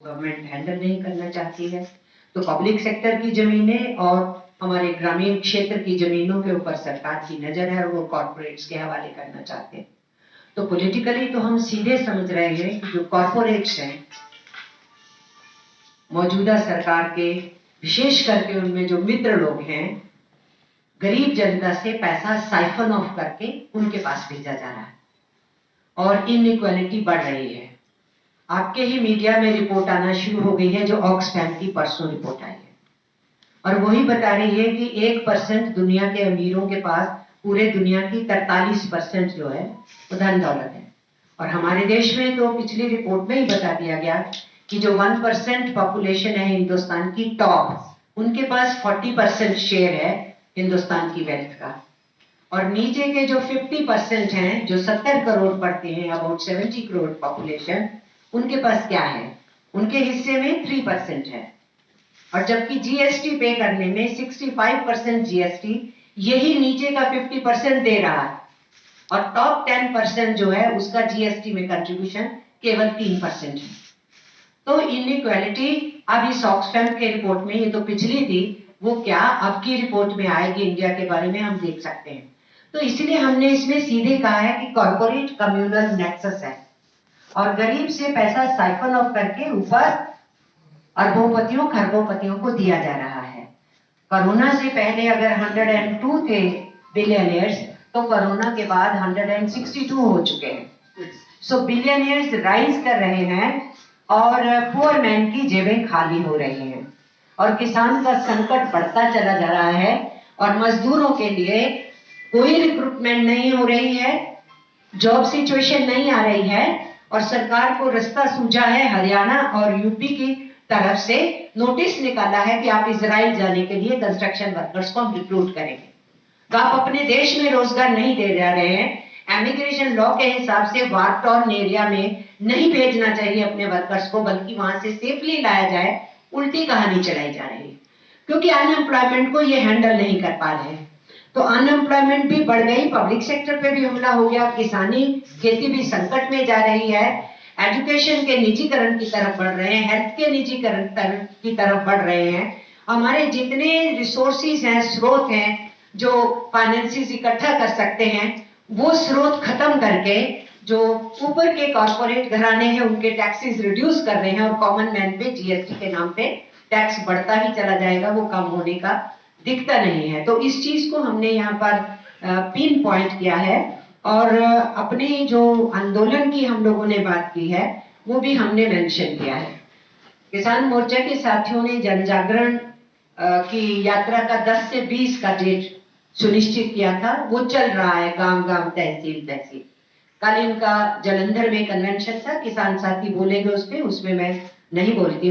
Government handle नहीं करना चाहती है, तो पब्लिक सेक्टर की जमीनें और हमारे ग्रामीण क्षेत्र की जमीनों के ऊपर सरकार की नजर है और वो कॉर्पोरेट्स के हवाले करना चाहते हैं। तो पॉलिटिकली तो हम सीधे समझ रहे हैं कि जो कॉर्पोरेट्स हैं मौजूदा सरकार के, विशेष करके उनमें जो मित्र लोग हैं, गरीब जनता से पैसा साइफन ऑफ करके उनके पास भेजा जा रहा है और इनइक्वालिटी बढ़ रही है। आपके ही मीडिया में रिपोर्ट आना शुरू हो गई है, जो ऑक्सफैम की परसों रिपोर्ट आई है और वही बता रही है कि 1% दुनिया के अमीरों के पास पूरे दुनिया की 43% जो है वो धन दौलत है। और हमारे देश में तो पिछली रिपोर्ट में ही बता दिया गया कि जो 1% पॉपुलेशन है हिंदुस्तान की टॉप, उनके पास 40% शेयर है हिंदुस्तान की वेल्थ का, और नीचे के जो 50% हैं, जो 70 करोड़ पड़ते हैं, अबाउट 70 करोड़ पॉपुलेशन, उनके पास क्या है? उनके हिस्से में 3% है। और जबकि जीएसटी पे करने में 65% जीएसटी यही नीचे का 50% दे रहा है और टॉप 10% जो है उसका जीएसटी में कंट्रीब्यूशन केवल 3% है। तो इनइक्वालिटी अब इस ऑक्सफैम के रिपोर्ट में, ये तो पिछली थी, वो क्या अब की रिपोर्ट में आएगी इंडिया के बारे में हम देख सकते हैं। तो इसलिए हमने इसमें सीधे कहा है कि कॉर्पोरेट कम्युनल नेक्सस है और गरीब से पैसा साइफन ऑफ करके ऊपर अरबोपतियों खरबोपतियों को दिया जा रहा है। कोरोना से पहले अगर 102 थे बिलियनियर्स, तो कोरोना के बाद 162 हो चुके हैं। सो बिलियनियर्स राइज कर रहे हैं और पुअर मैन की जेबें खाली हो रही हैं और किसान का संकट बढ़ता चला जा रहा है और मजदूरों के लिए कोई रिक्रूटमेंट नहीं हो रही है, जॉब सिचुएशन नहीं आ रही है और सरकार को रास्ता सूझा है, हरियाणा और यूपी की तरफ से नोटिस निकाला है कि आप इजराइल जाने के लिए कंस्ट्रक्शन वर्कर्स को हम रिक्रूट करेंगे। तो आप अपने देश में रोजगार नहीं दे रहे हैं। इमिग्रेशन लॉ के हिसाब से वार टॉर्न एरिया में नहीं भेजना चाहिए अपने वर्कर्स को, बल्कि वहां से सेफली लाया जाए। उल्टी कहानी चलाई जा रही है क्योंकि अनएम्प्लॉयमेंट को ये हैंडल नहीं कर पा रहे हैं। तो अनएम्प्लॉयमेंट भी बढ़ गई, पब्लिक सेक्टर पे भी हमला हो गया, किसानी खेती भी संकट में जा रही है, एजुकेशन के निजीकरण की तरफ बढ़ रहे हैं, हेल्थ के निजीकरण की तरफ बढ़ रहे हैं। हमारे जितने रिसोर्सेज हैं, स्रोत हैं जो फाइनेंसिस इकट्ठा कर सकते हैं, वो स्रोत खत्म करके जो ऊपर के कॉर्पोरेट घराने हैं उनके टैक्सेस रिड्यूस कर रहे हैं और कॉमन मैन पे जीएसटी के नाम पे टैक्स बढ़ता ही चला जाएगा, वो कम होने का दिखता नहीं है। तो इस चीज को हमने यहाँ पर पिन पॉइंट किया है और अपने जो आंदोलन की हम लोगों ने बात की है वो भी हमने मेंशन किया है। किसान मोर्चा के साथियों ने जन जागरण की यात्रा का 10 से 20 का डेट सुनिश्चित किया था, वो चल रहा है गांव गांव तहसील तहसील। कल इनका जलंधर में कन्वेंशन था, किसान साथी बोलेंगे उसमें मैं नहीं बोलती।